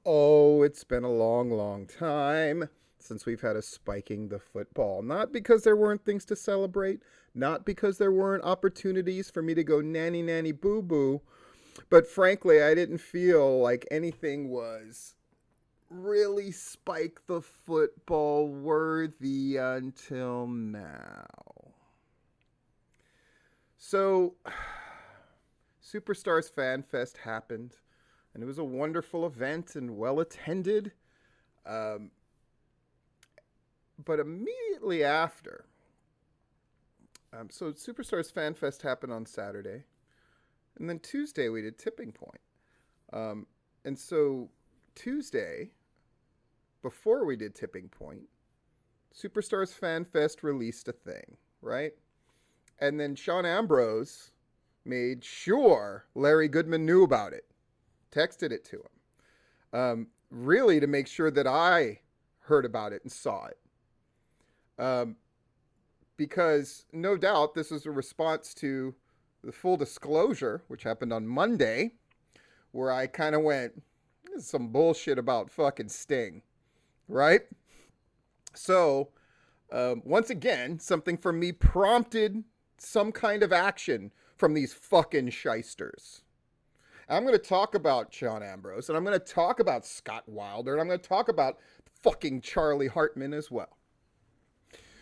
Oh, it's been a long, long time since we've had a spiking the football. Not because there weren't things to celebrate, not because there weren't opportunities for me to go nanny, nanny, boo, boo, but frankly, I didn't feel like anything was really spike the football worthy until now. So, Superstars Fan Fest happened, and it was a wonderful event and well attended. Um, but immediately after, so Superstars Fan Fest happened on Saturday, and then Tuesday we did Tipping Point. And so Tuesday, before we did Tipping Point, Superstars Fan Fest released a thing, right? And then Shawn Ambrose made sure Larry Goodman knew about it, texted it to him, really to make sure that I heard about it and saw it. Because no doubt this is a response to the full disclosure, which happened on Monday, where I kind of went, this is some bullshit about fucking Sting, right? So, once again, something from me prompted some kind of action from these fucking shysters. I'm going to talk about Shawn Ambrose, and I'm going to talk about Scott Wilder, and I'm going to talk about fucking Charlie Hartman as well.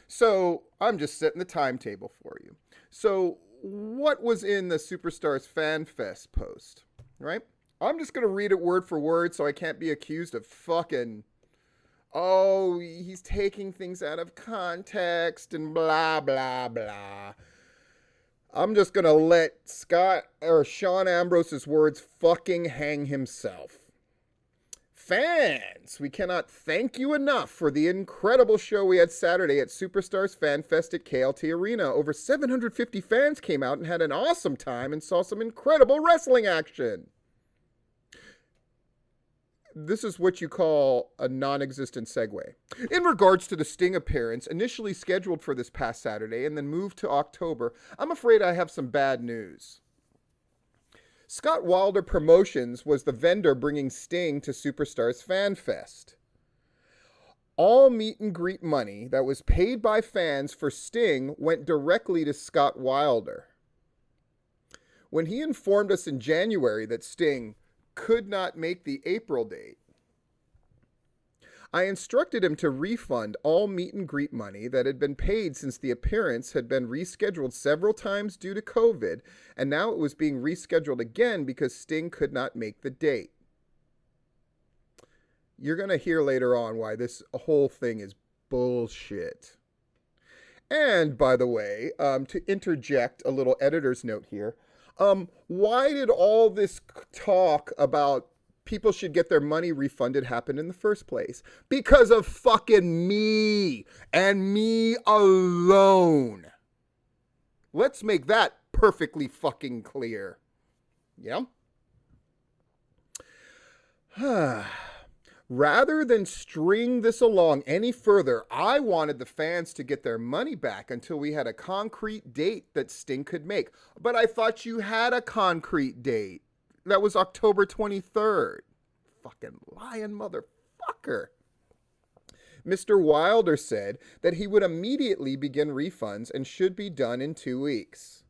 So I'm just setting the timetable for you. So what was in the Superstars Fan Fest post, right? I'm just going to read it word for word so I can't be accused of fucking, oh, he's taking things out of context and blah, blah, blah. I'm just going to let Shawn Ambrose's words fucking hang himself. Fans, we cannot thank you enough for the incredible show we had Saturday at Superstars Fan Fest at KLT Arena. Over 750 fans came out and had an awesome time and saw some incredible wrestling action. This is what you call a non-existent segue. In regards to the Sting appearance, initially scheduled for this past Saturday and then moved to October, I'm afraid I have some bad news. Scott Wilder Promotions was the vendor bringing Sting to Superstars Fan Fest. All meet and greet money that was paid by fans for Sting went directly to Scott Wilder. When he informed us in January that Sting could not make the April date, I instructed him to refund all meet and greet money that had been paid since the appearance had been rescheduled several times due to COVID, and now it was being rescheduled again because Sting could not make the date. You're going to hear later on why this whole thing is bullshit. And, by the way, to interject a little editor's note here, why did all this talk about people should get their money refunded happen in the first place? Because of fucking me and me alone. Let's make that perfectly fucking clear. Yeah? Rather than string this along any further, I wanted the fans to get their money back until we had a concrete date that Sting could make. But I thought you had a concrete date. That was October 23rd. Fucking lying motherfucker. Mr. Wilder said that he would immediately begin refunds and should be done in 2 weeks.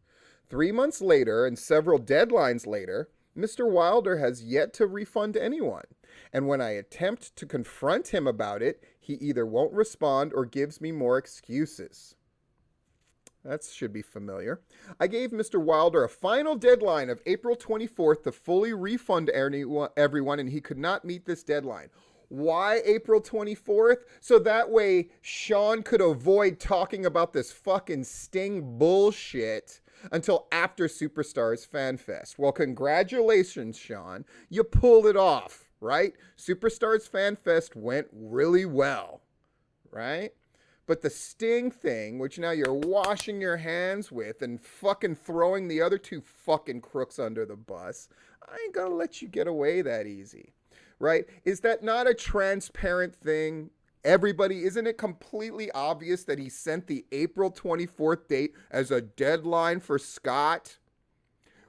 3 months later and several deadlines later, Mr. Wilder has yet to refund anyone. And when I attempt to confront him about it, he either won't respond or gives me more excuses. That should be familiar. I gave Mr. Wilder a final deadline of April 24th to fully refund everyone, and he could not meet this deadline. Why April 24th? So that way Shawn could avoid talking about this fucking Sting bullshit until after Superstars Fan Fest. Well, congratulations, Shawn. You pulled it off, right? Superstars Fan Fest went really well, right? But the Sting thing, which now you're washing your hands with and fucking throwing the other two fucking crooks under the bus, I ain't gonna let you get away that easy, right? Is that not a transparent thing? Everybody, isn't it completely obvious that he sent the April 24th date as a deadline for Scott?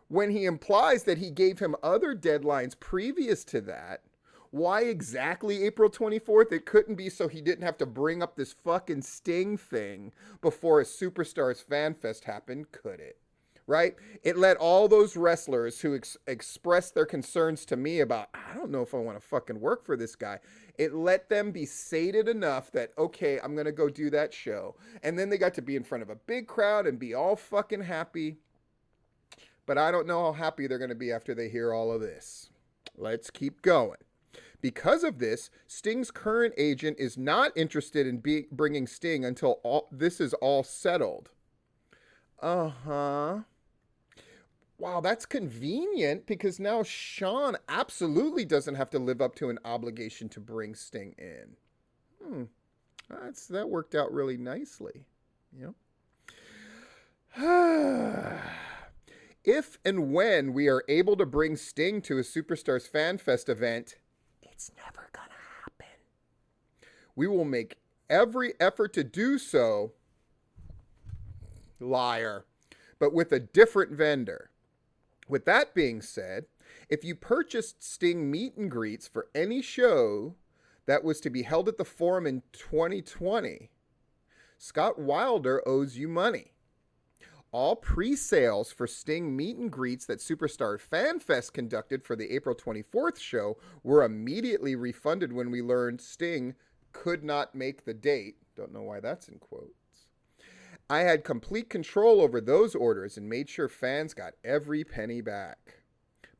When he implies that he gave him other deadlines previous to that, Why exactly April 24th? It couldn't be so he didn't have to bring up this fucking Sting thing before a Superstars Fan Fest happened, could it? Right? It let all those wrestlers who expressed their concerns to me about, I don't know if I want to fucking work for this guy. It let them be sated enough that, okay, I'm going to go do that show. And then they got to be in front of a big crowd and be all fucking happy. But I don't know how happy they're going to be after they hear all of this. Let's keep going. Because of this, Sting's current agent is not interested in bringing Sting until this is all settled. Uh-huh. Wow, that's convenient because now Shawn absolutely doesn't have to live up to an obligation to bring Sting in. That worked out really nicely. Yep. If and when we are able to bring Sting to a Superstars Fan Fest event, it's never gonna happen. We will make every effort to do so, liar, but with a different vendor. With that being said, if you purchased Sting meet and greets for any show that was to be held at the Forum in 2020, Scott Wilder owes you money. All pre-sales for Sting meet and greets that Superstar Fan Fest conducted for the April 24th show were immediately refunded when we learned Sting could not make the date. Don't know why that's in quotes. I had complete control over those orders and made sure fans got every penny back.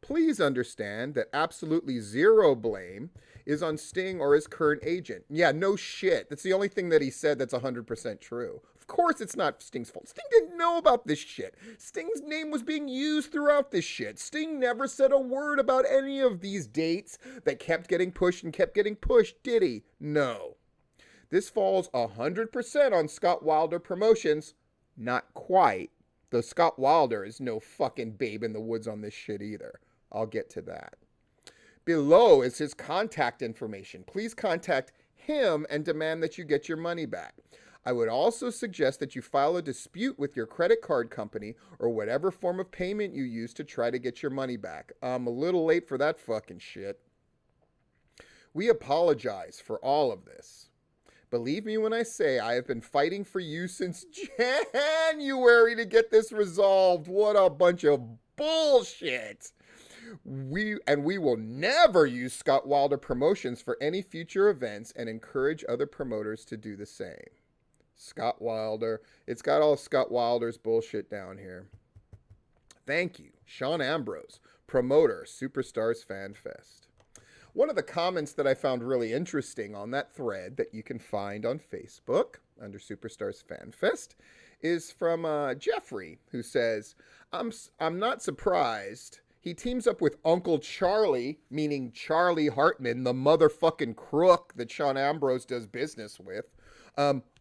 Please understand that absolutely zero blame is on Sting or his current agent. Yeah, no shit. That's the only thing that he said that's 100% true. Of course it's not Sting's fault. Sting didn't know about this shit. Sting's name was being used throughout this shit. Sting never said a word about any of these dates that kept getting pushed and kept getting pushed, did he? No. This falls 100% on Scott Wilder Promotions. Not quite. Though Scott Wilder is no fucking babe in the woods on this shit either. I'll get to that. Below is his contact information. Please contact him and demand that you get your money back. I would also suggest that you file a dispute with your credit card company or whatever form of payment you use to try to get your money back. I'm a little late for that fucking shit. We apologize for all of this. Believe me when I say I have been fighting for you since January to get this resolved. What a bunch of bullshit. We will never use Scott Wilder Promotions for any future events and encourage other promoters to do the same. Scott Wilder. It's got all Scott Wilder's bullshit down here. Thank you, Shawn Ambrose, promoter, Superstars Fan Fest. One of the comments that I found really interesting on that thread that you can find on Facebook under Superstars Fan Fest is from Jeffrey, who says, I'm not surprised. He teams up with Uncle Charlie, meaning Charlie Hartman, the motherfucking crook that Shawn Ambrose does business with,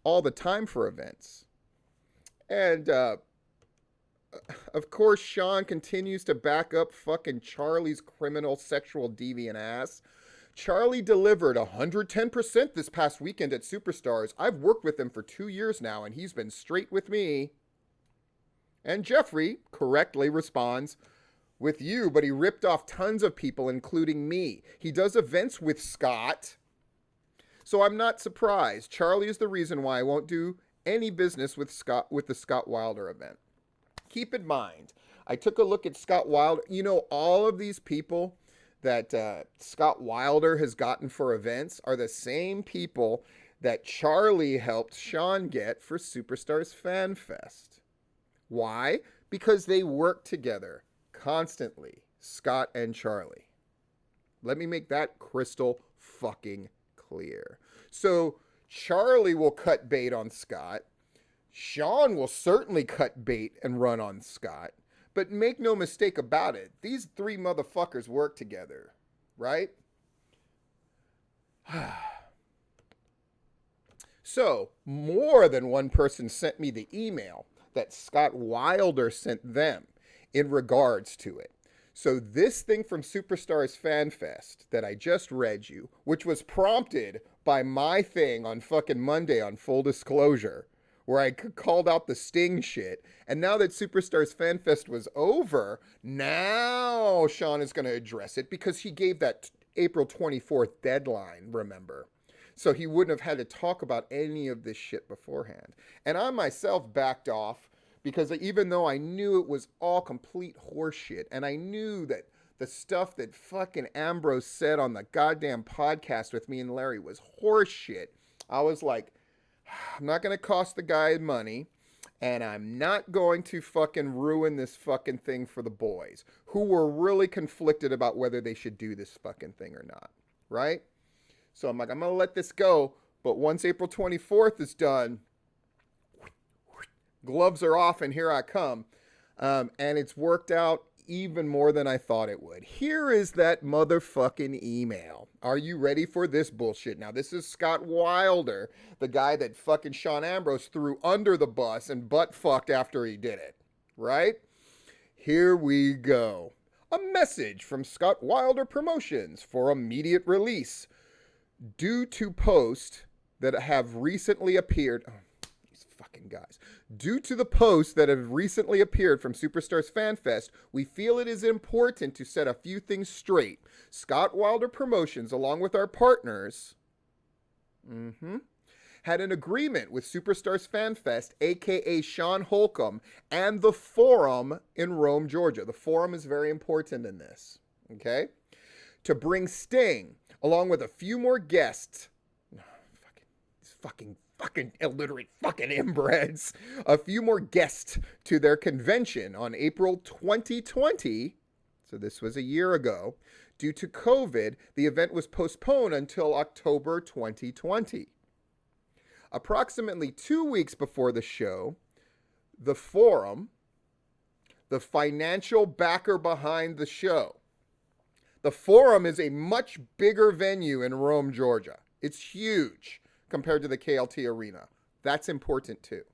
all the time for events. And, of course, Shawn continues to back up fucking Charlie's criminal sexual deviant ass. Charlie delivered 110% this past weekend at Superstars. I've worked with him for 2 years now, and he's been straight with me. And Jeffrey correctly responds, with you, but he ripped off tons of people, including me. He does events with Scott. So I'm not surprised. Charlie is the reason why I won't do any business with the Scott Wilder event. Keep in mind, I took a look at Scott Wilder. You know, all of these people that Scott Wilder has gotten for events are the same people that Charlie helped Shawn get for Superstars Fan Fest. Why? Because they work together constantly, Scott and Charlie. Let me make that crystal fucking clear. So Charlie will cut bait on Scott. Shawn will certainly cut bait and run on Scott. But make no mistake about it, these three motherfuckers work together, right? So, more than one person sent me the email that Scott Wilder sent them in regards to it. So this thing from Superstars Fan Fest that I just read you, which was prompted by my thing on fucking Monday on Full Disclosure, where I called out the Sting shit. And now that Superstars Fan Fest was over, now Shawn is going to address it because he gave that April 24th deadline, remember. So he wouldn't have had to talk about any of this shit beforehand. And I myself backed off because even though I knew it was all complete horseshit, and I knew that the stuff that fucking Ambrose said on the goddamn podcast with me and Larry was horseshit, I was like, I'm not going to cost the guy money, and I'm not going to fucking ruin this fucking thing for the boys, who were really conflicted about whether they should do this fucking thing or not, right? So I'm like, I'm going to let this go, but once April 24th is done, gloves are off and here I come. And it's worked out even more than I thought it would. Here is that motherfucking email. Are you ready for this bullshit? Now, this is Scott Wilder, the guy that fucking Shawn Ambrose threw under the bus and butt fucked after he did it, right? Here we go. A message from Scott Wilder Promotions for immediate release due to posts that have recently appeared. Fucking guys. Due to the posts that have recently appeared from Superstars Fan Fest, we feel it is important to set a few things straight. Scott Wilder Promotions, along with our partners, had an agreement with Superstars Fan Fest, aka Sean Holcomb, and the Forum in Rome, Georgia. The Forum is very important in this, okay? To bring Sting, along with a few more guests. Fucking illiterate fucking inbreds. A few more guests to their convention on April 2020. So this was a year ago. Due to COVID, the event was postponed until October 2020. Approximately 2 weeks before the show, the Forum, the financial backer behind the show. The Forum is a much bigger venue in Rome, Georgia. It's huge compared to the KLT Arena. That's important too.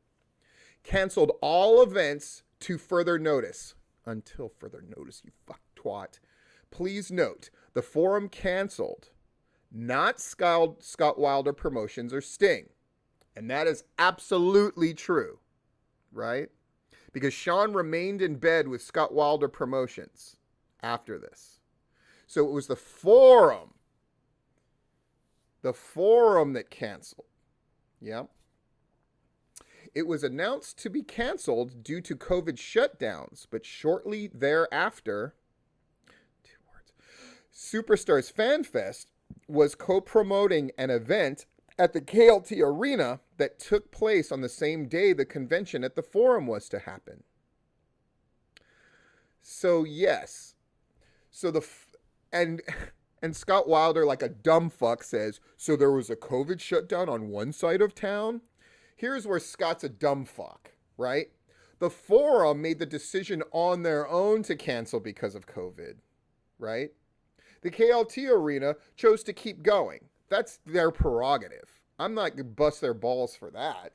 Canceled all events to further notice. Until further notice, you fuck twat. Please note, the Forum canceled, not Scott Wilder Promotions or Sting. And that is absolutely true, right? Because Shawn remained in bed with Scott Wilder Promotions after this. So it was the Forum that canceled. Yeah. It was announced to be canceled due to COVID shutdowns, but shortly thereafter, Superstars Fan Fest was co-promoting an event at the KLT Arena that took place on the same day the convention at the Forum was to happen. So yes. So and Scott Wilder, like a dumb fuck, says, so there was a COVID shutdown on one side of town? Here's where Scott's a dumb fuck, right? The Forum made the decision on their own to cancel because of COVID, right? The KLT Arena chose to keep going. That's their prerogative. I'm not going to bust their balls for that.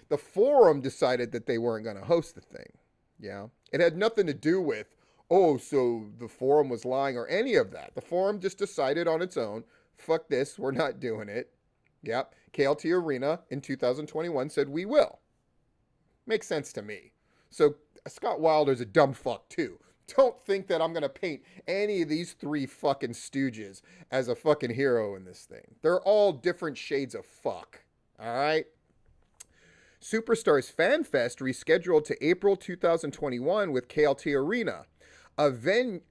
The Forum decided that they weren't going to host the thing. Yeah. It had nothing to do with, oh, so the Forum was lying or any of that. The Forum just decided on its own, fuck this, we're not doing it. Yep. KLT Arena in 2021 said we will. Makes sense to me. So Scott Wilder's a dumb fuck too. Don't think that I'm going to paint any of these three fucking stooges as a fucking hero in this thing. They're all different shades of fuck. All right? Superstars Fan Fest rescheduled to April 2021 with KLT Arena, a venue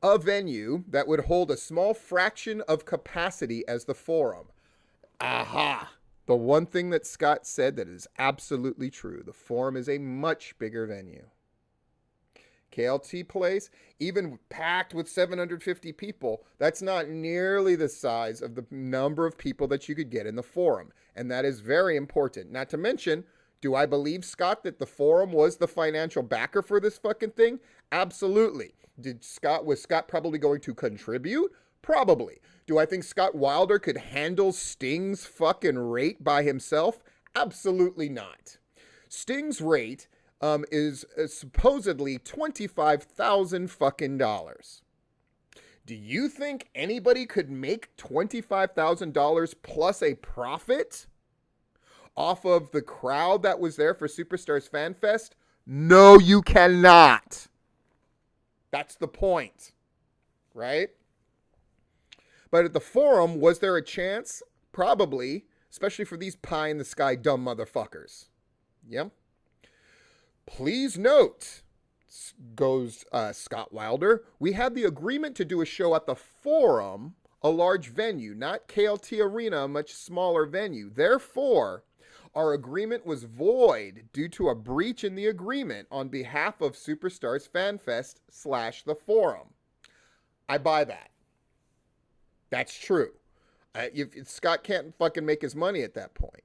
that would hold a small fraction of capacity as the Forum. Aha! The one thing that Scott said that is absolutely true. The Forum is a much bigger venue. KLT Place, even packed with 750 people, that's not nearly the size of the number of people that you could get in the Forum. And that is very important. Not to mention, do I believe, Scott, that the Forum was the financial backer for this fucking thing? Absolutely. Was Scott probably going to contribute? Probably. Do I think Scott Wilder could handle Sting's fucking rate by himself? Absolutely not. Sting's rate is supposedly $25,000 fucking dollars. Do you think anybody could make $25,000 plus a profit off of the crowd that was there for Superstars Fan Fest? No, you cannot. That's the point. right? But at the forum, was there a chance? Probably, especially for these pie-in-the-sky dumb motherfuckers. Yep. Please note, goes Scott Wilder, we had the agreement to do a show at the forum, a large venue, not KLT Arena, a much smaller venue. Therefore, our agreement was void due to a breach in the agreement on behalf of Superstars FanFest / the forum. I buy that. That's true. Scott can't fucking make his money at that point.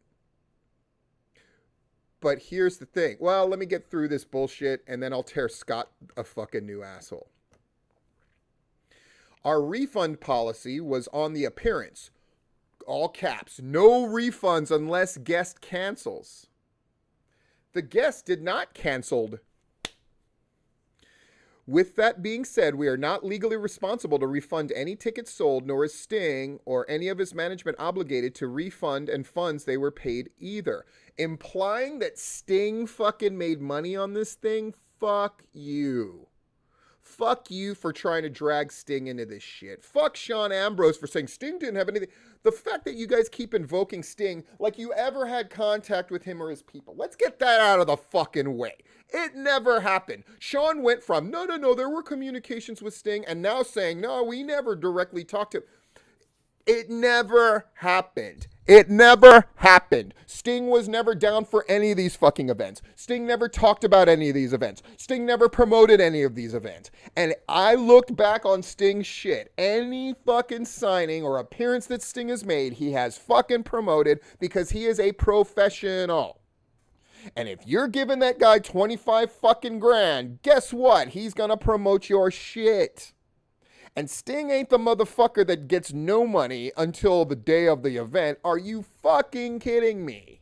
But here's the thing. Well, let me get through this bullshit and then I'll tear Scott a fucking new asshole. Our refund policy was on the appearance. All caps. No refunds unless guest cancels. The guest did not cancel. With that being said, we are not legally responsible to refund any tickets sold, nor is Sting or any of his management obligated to refund and funds they were paid either. Implying that Sting fucking made money on this thing? Fuck you. Fuck you for trying to drag Sting into this shit. Fuck Shawn Ambrose for saying Sting didn't have anything. The fact that you guys keep invoking Sting like you ever had contact with him or his people. Let's get that out of the fucking way. It never happened. Shawn went from, no, there were communications with Sting, and now saying, no, we never directly talked to him. It never happened. It never happened. Sting was never down for any of these fucking events. Sting never talked about any of these events. Sting never promoted any of these events. And I looked back on Sting's shit. Any fucking signing or appearance that Sting has made, he has fucking promoted because he is a professional. And if you're giving that guy 25 fucking grand, guess what? He's gonna promote your shit. And Sting ain't the motherfucker that gets no money until the day of the event. Are you fucking kidding me?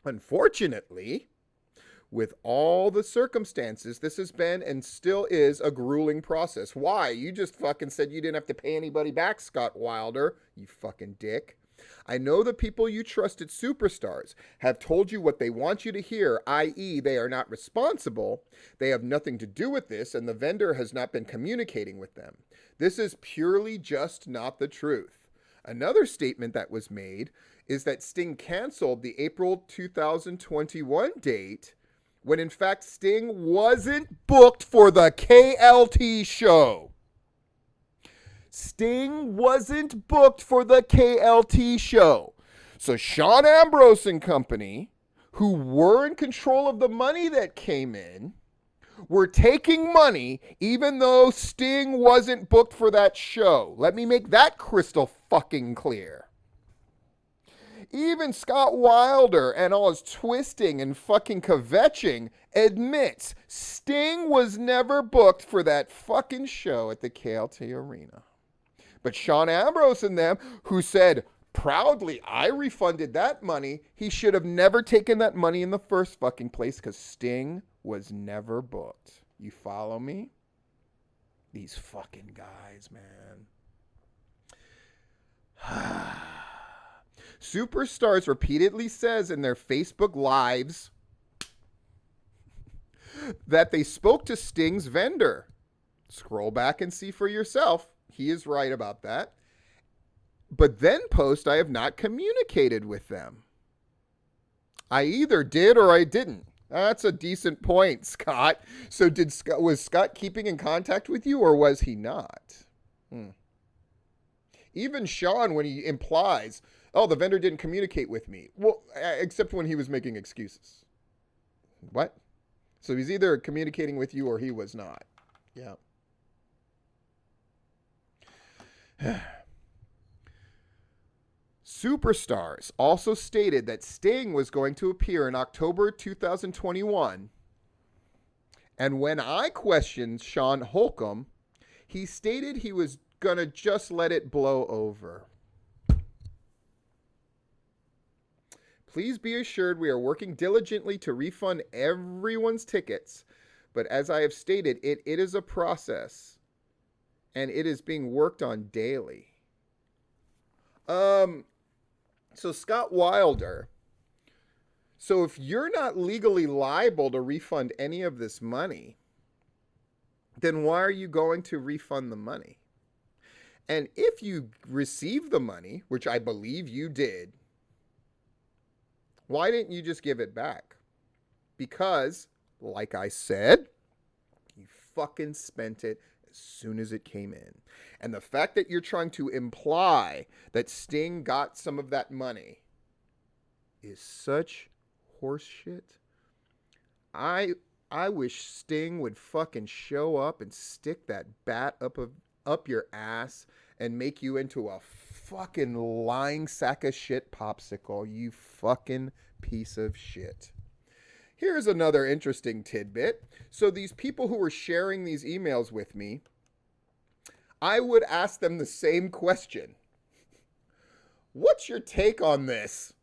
Unfortunately, with all the circumstances, this has been and still is a grueling process. Why? You just fucking said you didn't have to pay anybody back, Scott Wilder, you fucking dick. I know the people you trust at Superstars have told you what they want you to hear, i.e. they are not responsible, they have nothing to do with this, and the vendor has not been communicating with them. This is purely just not the truth. Another statement that was made is that Sting canceled the April 2021 date when in fact Sting wasn't booked for the KLT show. Sting wasn't booked for the KLT show. So Shawn Ambrose and company, who were in control of the money that came in, were taking money even though Sting wasn't booked for that show. Let me make that crystal fucking clear. Even Scott Wilder and all his twisting and fucking kvetching admits Sting was never booked for that fucking show at the KLT Arena. But Shawn Ambrose and them, who said proudly, I refunded that money, he should have never taken that money in the first fucking place because Sting was never booked. You follow me? These fucking guys, man. Superstars repeatedly says in their Facebook lives that they spoke to Sting's vendor. Scroll back and see for yourself. He is right about that. But then post, I have not communicated with them. I either did or I didn't. That's a decent point, Scott. So was Scott keeping in contact with you or was he not? Even Shawn, when he implies, oh, the vendor didn't communicate with me. Well, except when he was making excuses. What? So he's either communicating with you or he was not. Yeah. Superstars also stated that Sting was going to appear in October 2021. And when I questioned Sean Holcomb, he stated he was going to just let it blow over. Please be assured we are working diligently to refund everyone's tickets. But as I have stated, it is a process. And it is being worked on daily. So Scott Wilder So if you're not legally liable to refund any of this money, then why are you going to refund the money? And if you receive the money, which I believe you did, why didn't you just give it back? Because, like I said, you fucking spent it as soon as it came in. And the fact that you're trying to imply that Sting got some of that money is such horseshit. I wish Sting would fucking show up and stick that bat up your ass and make you into a fucking lying sack of shit popsicle, you fucking piece of shit. Here's another interesting tidbit. So these people who were sharing these emails with me, I would ask them the same question. What's your take on this?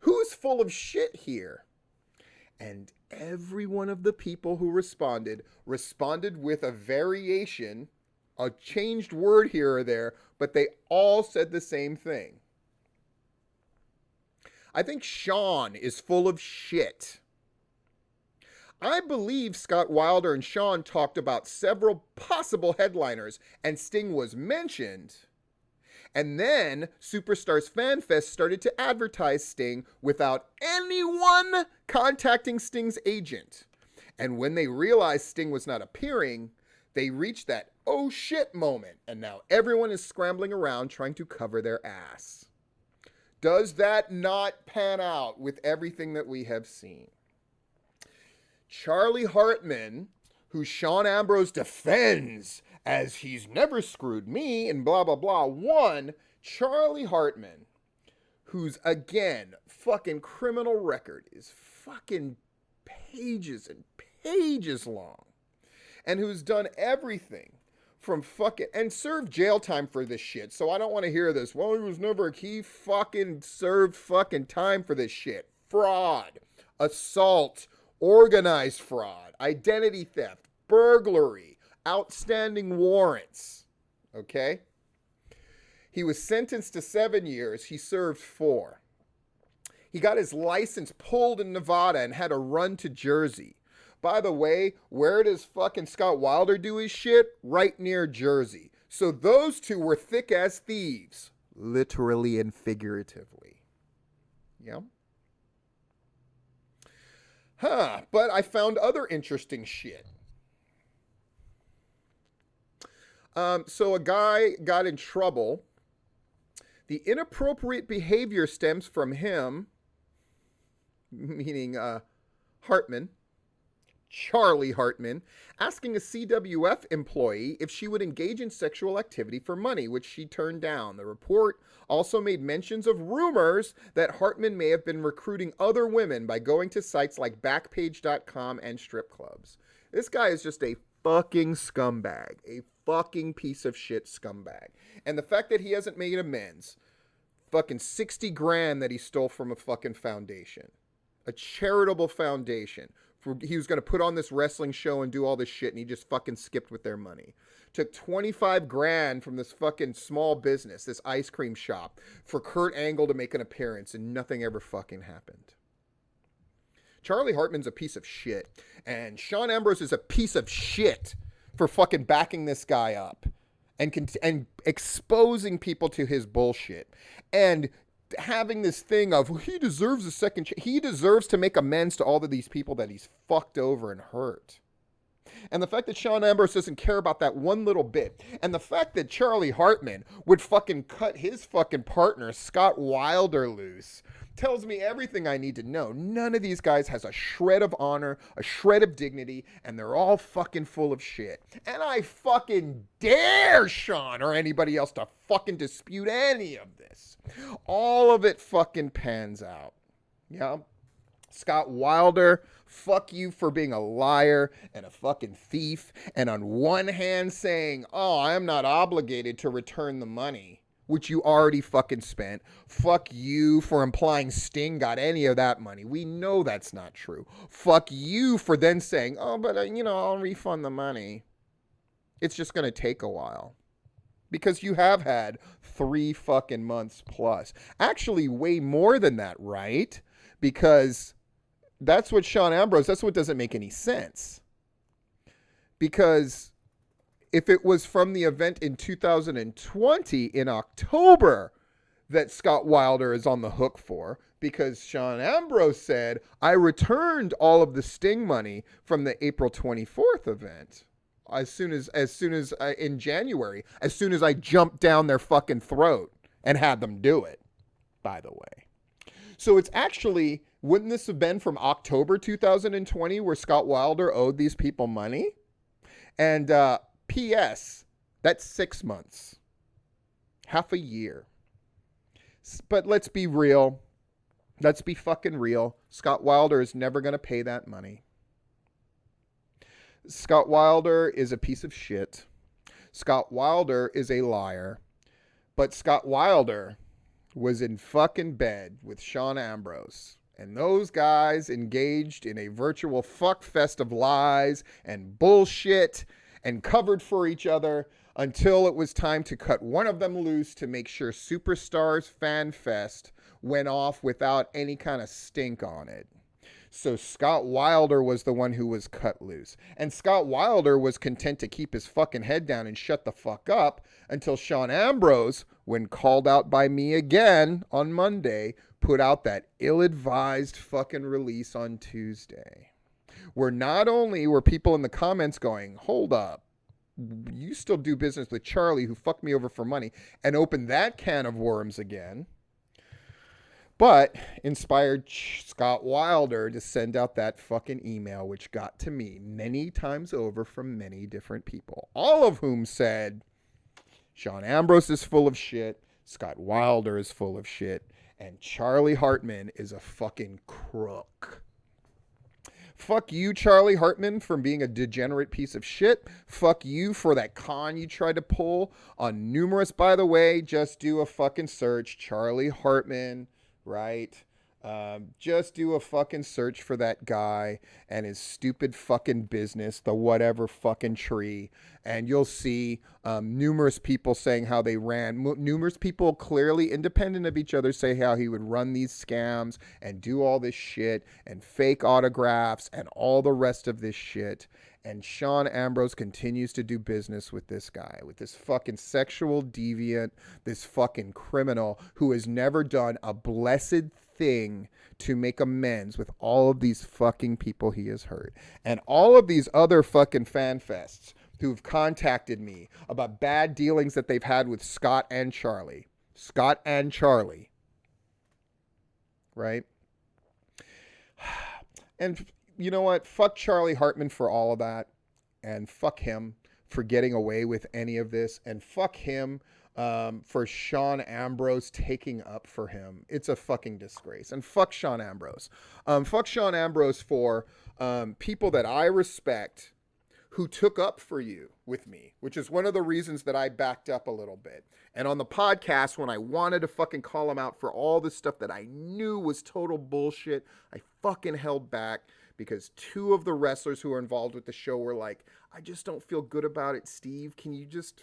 Who's full of shit here? And every one of the people who responded with a variation, a changed word here or there, but they all said the same thing. I think Shawn is full of shit. I believe Scott Wilder and Shawn talked about several possible headliners, and Sting was mentioned. And then Superstars Fan Fest started to advertise Sting without anyone contacting Sting's agent. And when they realized Sting was not appearing, they reached that oh shit moment, and now everyone is scrambling around trying to cover their ass. Does that not pan out with everything that we have seen? Charlie Hartman, who Shawn Ambrose defends as he's never screwed me and blah, blah, blah. One, Charlie Hartman, whose, again, fucking criminal record is fucking pages and pages long, and who's done everything from fucking, and served jail time for this shit. So I don't want to hear this. Well, he fucking served fucking time for this shit. Fraud, assault, organized fraud, identity theft, burglary, outstanding warrants. Okay? He was sentenced to 7 years. He served 4. He got his license pulled in Nevada and had to run to Jersey. By the way, where does fucking Scott Wilder do his shit? Right near Jersey. So those two were thick as thieves, literally and figuratively. Yeah. But I found other interesting shit. So a guy got in trouble. The inappropriate behavior stems from him, meaning Hartman, Charlie Hartman, asking a CWF employee if she would engage in sexual activity for money, which she turned down. The report also made mentions of rumors that Hartman may have been recruiting other women by going to sites like Backpage.com and strip clubs. This guy is just a fucking scumbag, a fucking piece of shit scumbag. And the fact that he hasn't made amends, fucking 60 grand that he stole from a fucking foundation, a charitable foundation. He was going to put on this wrestling show and do all this shit, and he just fucking skipped with their money. Took 25 grand from this fucking small business, this ice cream shop, for Kurt Angle to make an appearance, and nothing ever fucking happened. Charlie Hartman's a piece of shit, and Shawn Ambrose is a piece of shit for fucking backing this guy up and exposing people to his bullshit. And having this thing of he deserves a second chance. He deserves to make amends to all of these people that he's fucked over and hurt. And the fact that Shawn Ambrose doesn't care about that one little bit, and the fact that Charlie Hartman would fucking cut his fucking partner Scott Wilder loose, tells me everything I need to know. None of these guys has a shred of honor, a shred of dignity, and they're all fucking full of shit. And I fucking dare Shawn or anybody else to fucking dispute any of this. All of it fucking pans out. Yeah. Scott Wilder, fuck you for being a liar and a fucking thief. And on one hand saying, oh, I'm not obligated to return the money, which you already fucking spent. Fuck you for implying Sting got any of that money. We know that's not true. Fuck you for then saying, oh, but, I'll refund the money. It's just going to take a while. Because you have had 3 fucking months plus. Actually, way more than that, right? because that's what Shawn Ambrose, that's what doesn't make any sense. Because if it was from the event in 2020 in October that Scott Wilder is on the hook for, because Shawn Ambrose said, I returned all of the Sting money from the April 24th event as soon as in January, as soon as I jumped down their fucking throat and had them do it, by the way. So it's actually, wouldn't this have been from October 2020 where Scott Wilder owed these people money? And P.S., that's 6 months. Half a year. But let's be real. Let's be fucking real. Scott Wilder is never going to pay that money. Scott Wilder is a piece of shit. Scott Wilder is a liar. But Scott Wilder was in fucking bed with Shawn Ambrose. And those guys engaged in a virtual fuck fest of lies and bullshit and covered for each other until it was time to cut one of them loose to make sure Superstars Fan Fest went off without any kind of stink on it. So Scott Wilder was the one who was cut loose. And Scott Wilder was content to keep his fucking head down and shut the fuck up until Shawn Ambrose, when called out by me again on Monday, put out that ill-advised fucking release on Tuesday. Where not only were people in the comments going, hold up, you still do business with Charlie who fucked me over for money, and opened that can of worms again, but inspired Scott Wilder to send out that fucking email, which got to me many times over from many different people, all of whom said, Shawn Ambrose is full of shit, Scott Wilder is full of shit, and Charlie Hartman is a fucking crook. Fuck you, Charlie Hartman, for being a degenerate piece of shit. Fuck you for that con you tried to pull on numerous, by the way, just do a fucking search. Charlie Hartman, right? Just do a fucking search for that guy and his stupid fucking business, the whatever fucking tree. And you'll see numerous people saying how they ran. Numerous people clearly independent of each other say how he would run these scams and do all this shit and fake autographs and all the rest of this shit. And Shawn Ambrose continues to do business with this guy, with this fucking sexual deviant, this fucking criminal who has never done a blessed thing to make amends with all of these fucking people he has hurt. And all of these other fucking fan fests who've contacted me about bad dealings that they've had with Scott and Charlie. Scott and Charlie. Right? And you know what? Fuck Charlie Hartman for all of that. And fuck him for getting away with any of this. And fuck him for Shawn Ambrose taking up for him. It's a fucking disgrace. And fuck Shawn Ambrose. Fuck Shawn Ambrose for people that I respect who took up for you with me, which is one of the reasons that I backed up a little bit. And on the podcast, when I wanted to fucking call him out for all the stuff that I knew was total bullshit, I fucking held back because two of the wrestlers who were involved with the show were like, I just don't feel good about it, Steve. Can you just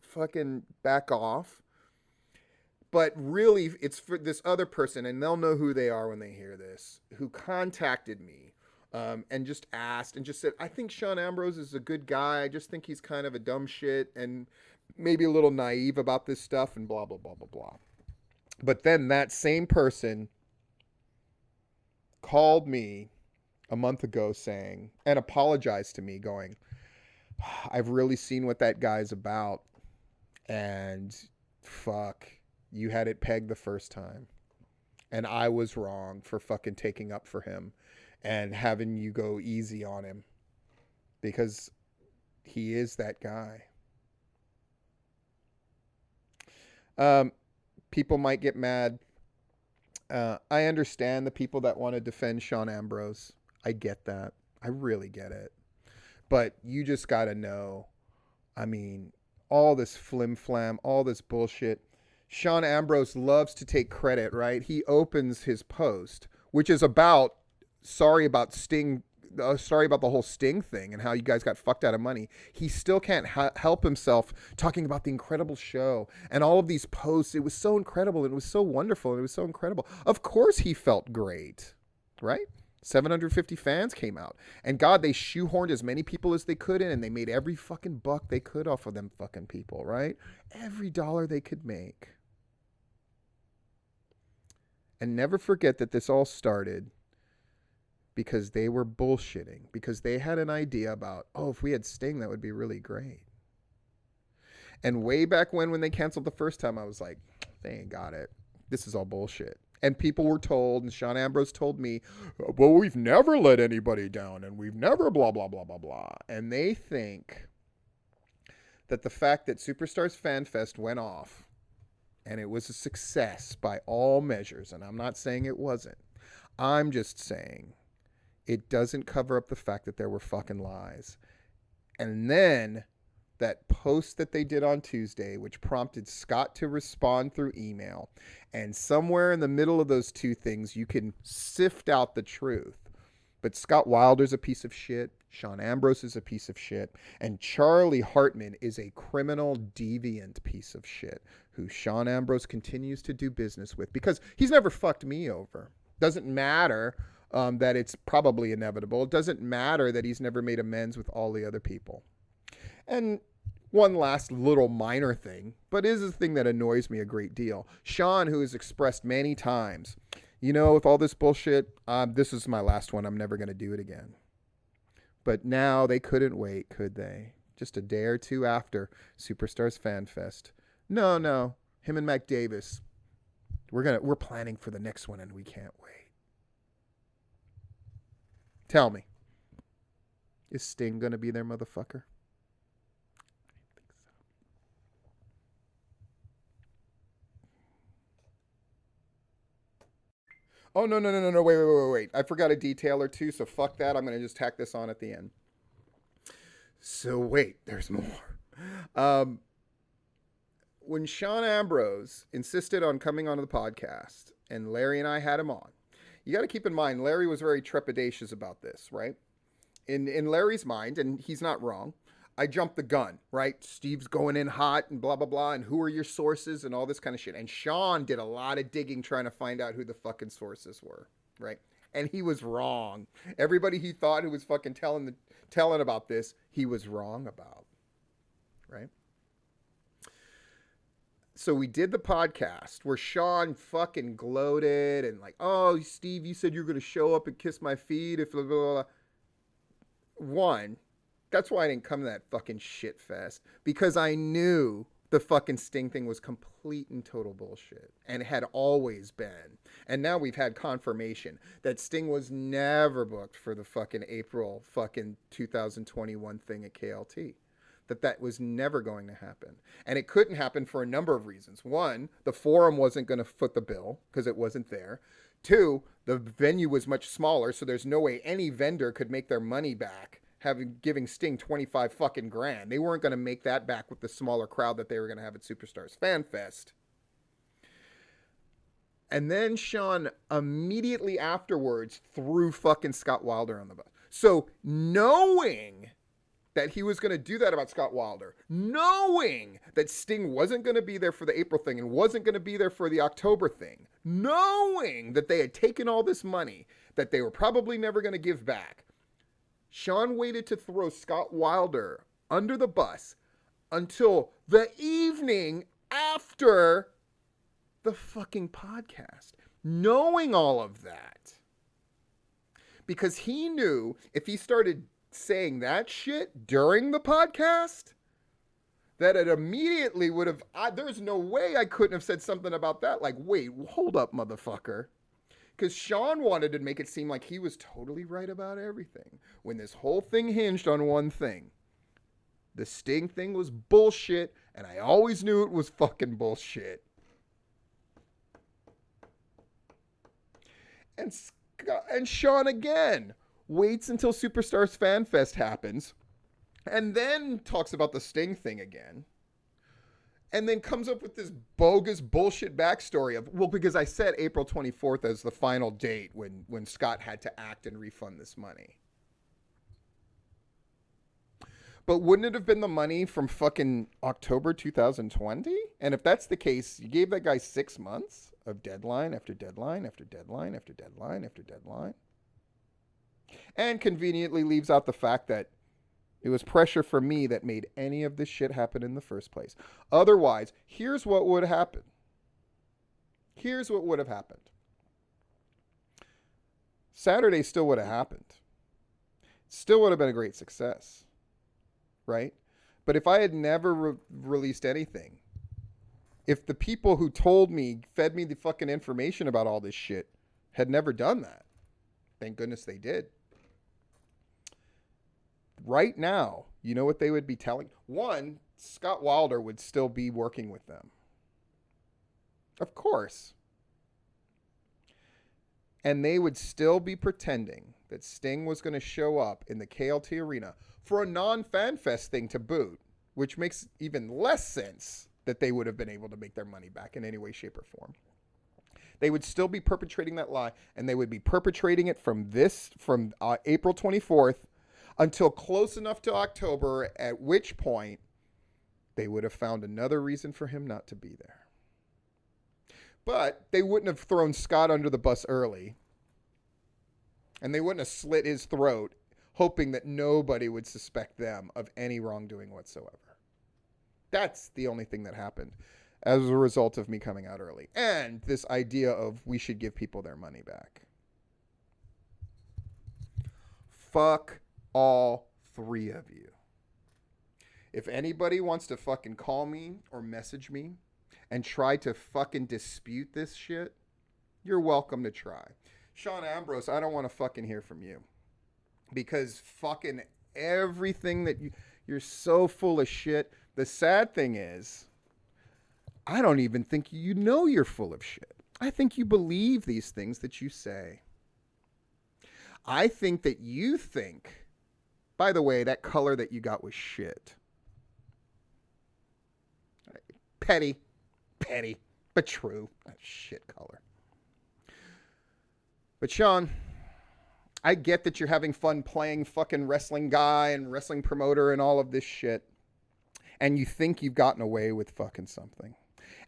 fucking back off? But really, it's for this other person, and they'll know who they are when they hear this, who contacted me and just asked and just said, I think Shawn Ambrose is a good guy. I just think he's kind of a dumb shit and maybe a little naive about this stuff and blah, blah, blah, blah, blah. But then that same person called me a month ago saying, and apologized to me going, I've really seen what that guy's about. And fuck, you had it pegged the first time. And I was wrong for fucking taking up for him and having you go easy on him because he is that guy. People might get mad. I understand the people that want to defend Shawn Ambrose. I get that. I really get it. But you just got to know, I mean, all this flim-flam, all this bullshit. Shawn Ambrose loves to take credit, right? He opens his post, which is about, sorry about the whole Sting thing and how you guys got fucked out of money. He still can't help himself talking about the incredible show and all of these posts. It was so incredible and it was so wonderful and it was so incredible. Of course he felt great. right? 750 fans came out. And God, they shoehorned as many people as they could in, and they made every fucking buck they could off of them fucking people, right? Every dollar they could make. And never forget that this all started because they were bullshitting, because they had an idea about, oh, if we had Sting, that would be really great. And way back when they canceled the first time, I was like, they ain't got it. This is all bullshit. And people were told, and Shawn Ambrose told me, well, we've never let anybody down, and we've never blah, blah, blah, blah, blah. And they think that the fact that Superstars Fan Fest went off, and it was a success by all measures, and I'm not saying it wasn't. I'm just saying it doesn't cover up the fact that there were fucking lies. And then that post that they did on Tuesday, which prompted Scott to respond through email, and somewhere in the middle of those two things, you can sift out the truth. But Scott Wilder's a piece of shit. Shawn Ambrose is a piece of shit. And Charlie Hartman is a criminal, deviant piece of shit who Shawn Ambrose continues to do business with because he's never fucked me over. Doesn't matter that it's probably inevitable. It doesn't matter that he's never made amends with all the other people. And one last little minor thing, but is a thing that annoys me a great deal. Shawn, who has expressed many times, you know, with all this bullshit, this is my last one. I'm never going to do it again. But now they couldn't wait, could they? Just a day or two after Superstars Fan Fest. No. Him and Mac Davis. We're planning for the next one and we can't wait. Tell me. Is Sting going to be there, motherfucker? Oh, no, wait. I forgot a detail or two, so fuck that. I'm going to just tack this on at the end. So wait, there's more. When Shawn Ambrose insisted on coming onto the podcast, and Larry and I had him on, you got to keep in mind, Larry was very trepidatious about this, right? In Larry's mind, and he's not wrong, I jumped the gun, right? Steve's going in hot and blah, blah, blah. And who are your sources and all this kind of shit. And Shawn did a lot of digging trying to find out who the fucking sources were, right? And he was wrong. Everybody he thought who was fucking telling about this, he was wrong about, right? So we did the podcast where Shawn fucking gloated and like, oh, Steve, you said you're going to show up and kiss my feet if blah, blah, blah. One, that's why I didn't come to that fucking shit fest, because I knew the fucking Sting thing was complete and total bullshit and had always been. And now we've had confirmation that Sting was never booked for the fucking April fucking 2021 thing at KLT. That was never going to happen. And it couldn't happen for a number of reasons. One, the forum wasn't going to foot the bill because it wasn't there. Two, the venue was much smaller, so there's no way any vendor could make their money back giving Sting 25 fucking grand. They weren't going to make that back with the smaller crowd that they were going to have at Superstars Fan Fest. And then Shawn immediately afterwards threw fucking Scott Wilder on the bus. So knowing that he was going to do that about Scott Wilder, knowing that Sting wasn't going to be there for the April thing and wasn't going to be there for the October thing, knowing that they had taken all this money that they were probably never going to give back, Shawn waited to throw Scott Wilder under the bus until the evening after the fucking podcast, knowing all of that. Because he knew if he started saying that shit during the podcast, that it immediately would have, there's no way I couldn't have said something about that. Like, wait, hold up, motherfucker. Because Shawn wanted to make it seem like he was totally right about everything, when this whole thing hinged on one thing. The Sting thing was bullshit, and I always knew it was fucking bullshit. And Shawn again waits until Superstars Fan Fest happens, and then talks about the Sting thing again. And then comes up with this bogus bullshit backstory of, well, because I said April 24th as the final date when Scott had to act and refund this money. But wouldn't it have been the money from fucking October 2020? And if that's the case, you gave that guy 6 months of deadline after deadline after deadline after deadline after deadline. And conveniently leaves out the fact that it was pressure from me that made any of this shit happen in the first place. Otherwise, here's what would happen. Here's what would have happened. Saturday still would have happened. Still would have been a great success. Right? But if I had never released anything, if the people who told me, fed me the fucking information about all this shit, had never done that, thank goodness they did. Right now, you know what they would be telling? One, Scott Wilder would still be working with them. Of course. And they would still be pretending that Sting was going to show up in the KLT arena for a non-fan fest thing to boot, which makes even less sense that they would have been able to make their money back in any way, shape, or form. They would still be perpetrating that lie, and they would be perpetrating it from April 24th until close enough to October, at which point they would have found another reason for him not to be there. But they wouldn't have thrown Scott under the bus early, and they wouldn't have slit his throat, hoping that nobody would suspect them of any wrongdoing whatsoever. That's the only thing that happened as a result of me coming out early. And this idea of we should give people their money back. Fuck all three of you. If anybody wants to fucking call me or message me and try to fucking dispute this shit, you're welcome to try. Shawn Ambrose, I don't want to fucking hear from you. Because fucking everything that you're so full of shit. The sad thing is, I don't even think you know you're full of shit. I think you believe these things that you say. I think that you think, by the way, that color that you got was shit. Petty, but true. That shit color. But Shawn, I get that you're having fun playing fucking wrestling guy and wrestling promoter and all of this shit. And you think you've gotten away with fucking something.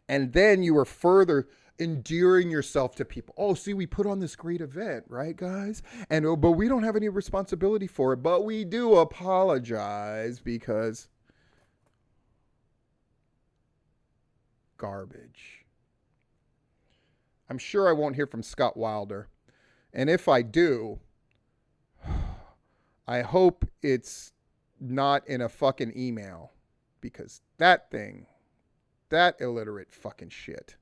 And then you are further endearing yourself to people. Oh, see, we put on this great event, right, guys? And but we don't have any responsibility for it. But we do apologize because garbage. I'm sure I won't hear from Scott Wilder. And if I do, I hope it's not in a fucking email. Because that thing, that illiterate fucking shit.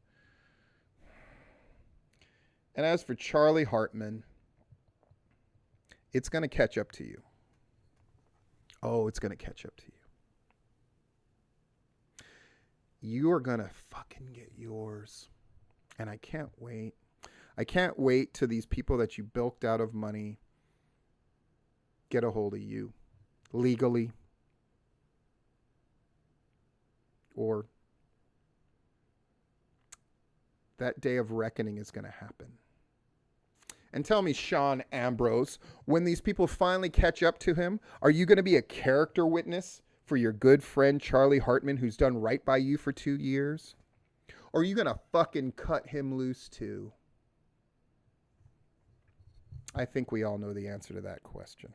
And as for Charlie Hartman, it's going to catch up to you. Oh, it's going to catch up to you. You are going to fucking get yours. And I can't wait. I can't wait till these people that you bilked out of money get a hold of you legally. Or that day of reckoning is going to happen. And tell me, Shawn Ambrose, when these people finally catch up to him, are you going to be a character witness for your good friend Charlie Hartman, who's done right by you for 2 years? Or are you going to fucking cut him loose too? I think we all know the answer to that question.